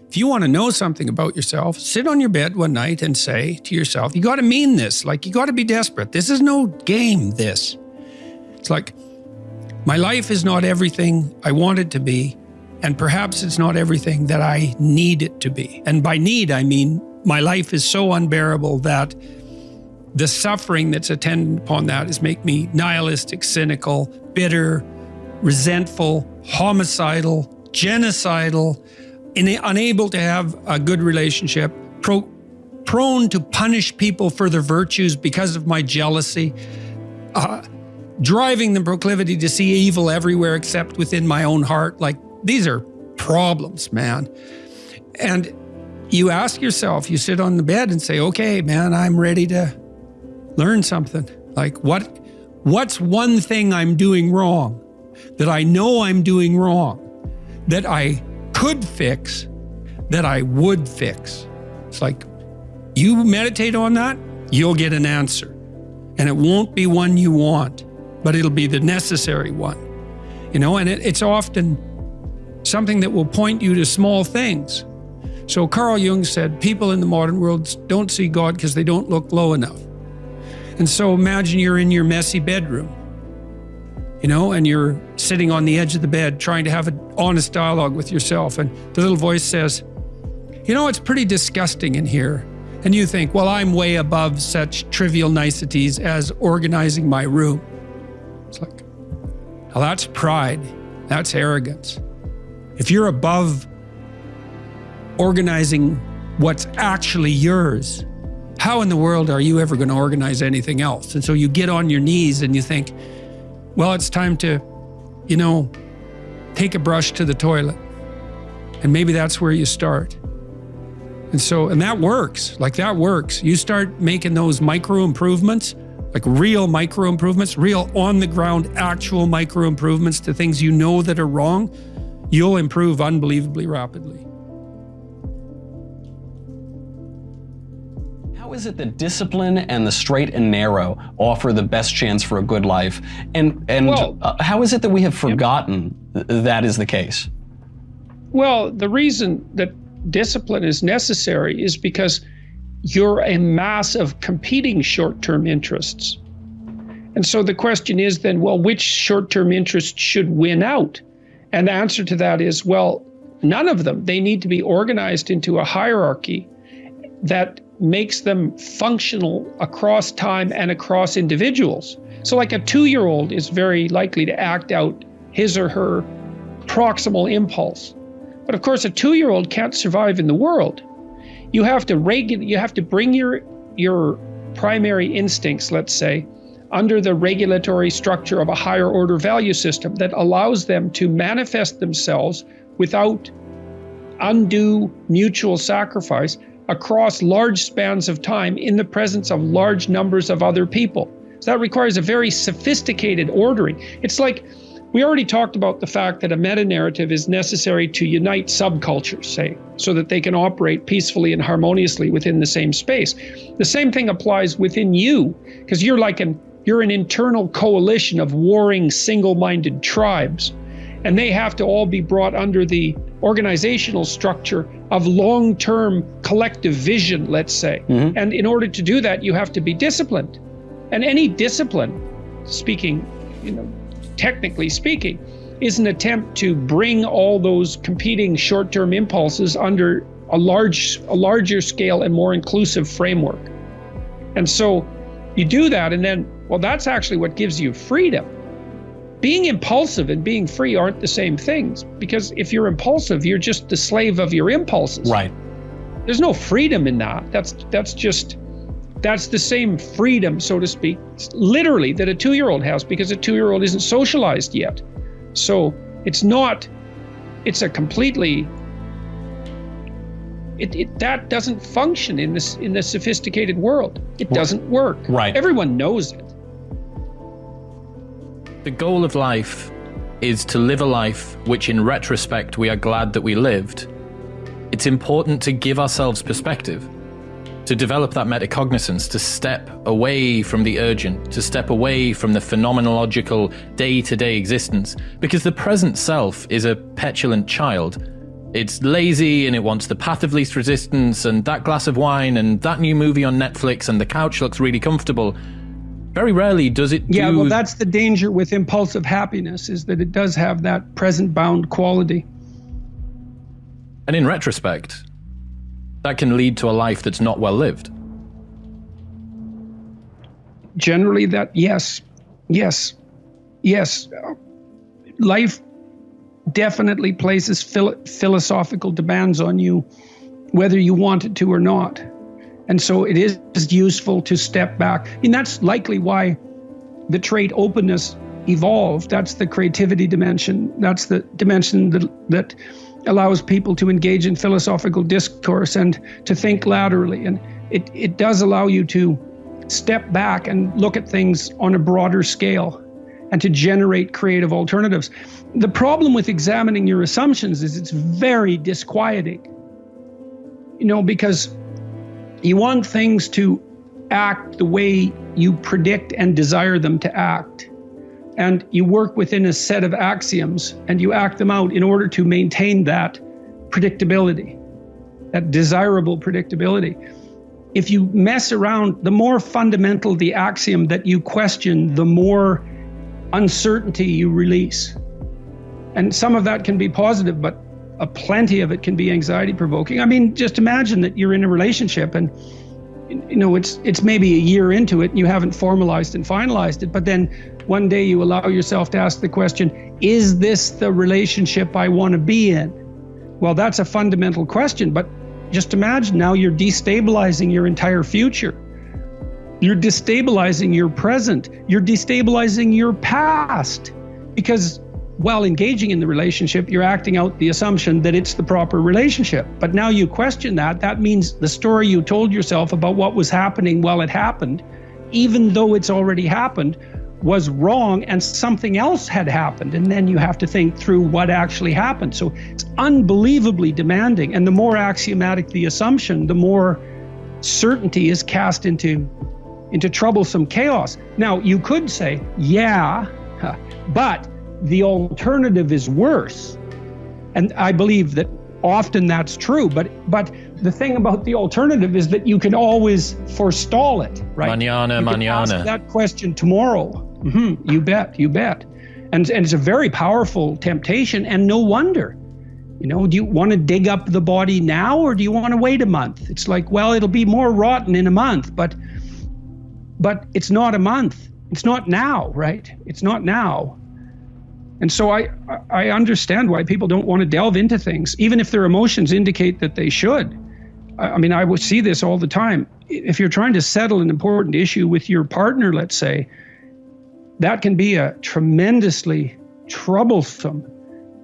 if you want to know something about yourself, sit on your bed one night and say to yourself, you got to mean this. Like, you got to be desperate. This is no game, this. It's like, my life is not everything I want it to be, and perhaps it's not everything that I need it to be. And by need, I mean, my life is so unbearable that the suffering that's attendant upon that is make me nihilistic, cynical, bitter, resentful, homicidal, genocidal, unable to have a good relationship, prone to punish people for their virtues because of my jealousy, driving the proclivity to see evil everywhere except within my own heart. Like, these are problems, man. And you ask yourself, you sit on the bed and say, okay, man, I'm ready to learn something. Like, what's one thing I'm doing wrong that I know I'm doing wrong, that I could fix, that I would fix? It's like, you meditate on that, you'll get an answer. And it won't be one you want, but it'll be the necessary one. And it's often something that will point you to small things. So Carl Jung said, people in the modern world don't see God because they don't look low enough. And so imagine you're in your messy bedroom, and you're sitting on the edge of the bed trying to have an honest dialogue with yourself. And the little voice says, it's pretty disgusting in here. And you think, well, I'm way above such trivial niceties as organizing my room. It's like, well, that's pride. That's arrogance. If you're above organizing what's actually yours, how in the world are you ever going to organize anything else? And so you get on your knees and you think, well, it's time to, take a brush to the toilet. And maybe that's where you start. And that works. Like, that works. You start making those micro improvements, like real micro improvements, real on the ground, actual micro improvements to things that are wrong, you'll improve unbelievably rapidly. How is it that discipline and the straight and narrow offer the best chance for a good life? And how is it that we have forgotten that is the case? Well, the reason that discipline is necessary is because you're a mass of competing short-term interests. And so the question is then, well, which short-term interest should win out? And the answer to that is, well, none of them. They need to be organized into a hierarchy that makes them functional across time and across individuals. So like a 2-year-old is very likely to act out his or her proximal impulse. But of course, a 2-year-old can't survive in the world. You have to bring your primary instincts, let's say, under the regulatory structure of a higher order value system that allows them to manifest themselves without undue mutual sacrifice across large spans of time in the presence of large numbers of other people. So that requires a very sophisticated ordering. It's like, we already talked about the fact that a meta-narrative is necessary to unite subcultures, say, so that they can operate peacefully and harmoniously within the same space. The same thing applies within you, because you're an internal coalition of warring single-minded tribes, and they have to all be brought under the organizational structure of long-term collective vision, let's say. Mm-hmm. And in order to do that, you have to be disciplined. And any discipline, technically speaking, is an attempt to bring all those competing short-term impulses under a larger scale and more inclusive framework. And so you do that, and then, well, that's actually what gives you freedom. Being impulsive and being free aren't the same things, because if you're impulsive, you're just the slave of your impulses. Right. There's no freedom in that. That's the same freedom, so to speak, literally, that a 2-year-old has, because a 2-year-old isn't socialized yet. So that doesn't function in the sophisticated world. It doesn't work. Right. Everyone knows it. The goal of life is to live a life which, in retrospect, we are glad that we lived. It's important to give ourselves perspective, to develop that metacognizance, to step away from the urgent, to step away from the phenomenological day-to-day existence, because the present self is a petulant child, It's lazy and it wants the path of least resistance and that glass of wine and that new movie on Netflix and the couch looks really comfortable. Very rarely does it do... Yeah, well, that's the danger with impulsive happiness, is that it does have that present-bound quality. And in retrospect, that can lead to a life that's not well lived. Generally, yes. Life definitely places philosophical demands on you, whether you want it to or not. And so it is useful to step back. And that's likely why the trait openness evolved. That's the creativity dimension. That's the dimension that allows people to engage in philosophical discourse and to think laterally. And it does allow you to step back and look at things on a broader scale and to generate creative alternatives. The problem with examining your assumptions is it's very disquieting, because you want things to act the way you predict and desire them to act. And you work within a set of axioms and you act them out in order to maintain that predictability, that desirable predictability. If you mess around, the more fundamental the axiom that you question, the more uncertainty you release. And some of that can be positive, but plenty of it can be anxiety provoking. I mean, just imagine that you're in a relationship and it's maybe a year into it and you haven't formalized and finalized it, but then one day you allow yourself to ask the question, is this the relationship I want to be in? Well, that's a fundamental question, but just imagine now you're destabilizing your entire future. You're destabilizing your present. You're destabilizing your past, because while engaging in the relationship, you're acting out the assumption that it's the proper relationship. But now you question that. That means the story you told yourself about what was happening while it happened, even though it's already happened, was wrong and something else had happened. And then you have to think through what actually happened. So it's unbelievably demanding. And the more axiomatic the assumption, the more certainty is cast into troublesome chaos. Now, you could say, yeah, but the alternative is worse. And I believe that often that's true, but the thing about the alternative is that you can always forestall it, right? Mañana. Ask that question tomorrow. You bet. And it's a very powerful temptation, and no wonder. Do you want to dig up the body now, or do you want to wait a month? It's like, well, it'll be more rotten in a month, but it's not a month. It's not now, right? It's not now. And so I understand why people don't want to delve into things, even if their emotions indicate that they should. I mean, I would see this all the time. If you're trying to settle an important issue with your partner, let's say, that can be a tremendously troublesome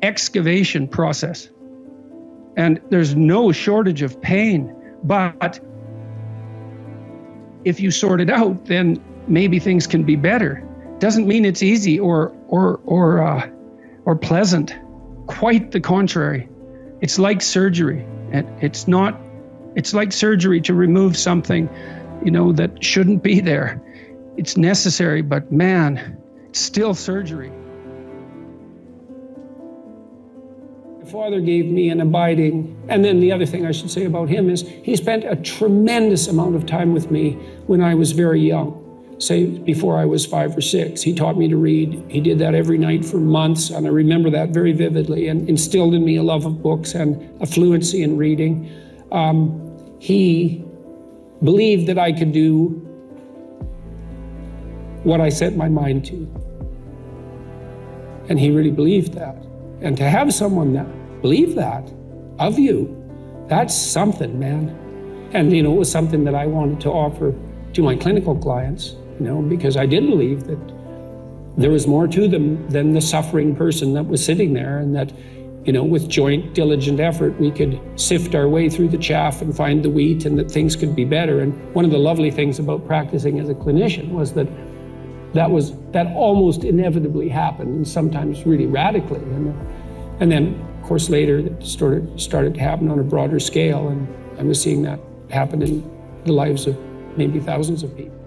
excavation process. And there's no shortage of pain. But if you sort it out, then maybe things can be better. Doesn't mean it's easy or pleasant. Quite the contrary. It's like surgery. And it's like surgery to remove something, that shouldn't be there. It's necessary, but man, it's still surgery. My father gave me an abiding, and then the other thing I should say about him is he spent a tremendous amount of time with me when I was very young. Say before I was 5 or 6. He taught me to read. He did that every night for months, and I remember that very vividly, and instilled in me a love of books and a fluency in reading. He believed that I could do what I set my mind to. And he really believed that. And to have someone that believe that of you, that's something, man. And it was something that I wanted to offer to my clinical clients, because I did believe that there was more to them than the suffering person that was sitting there, and that, with joint diligent effort, we could sift our way through the chaff and find the wheat, and that things could be better. And one of the lovely things about practicing as a clinician was that almost inevitably happened, and sometimes really radically. And then, of course, later it started to happen on a broader scale, and I was seeing that happen in the lives of maybe thousands of people.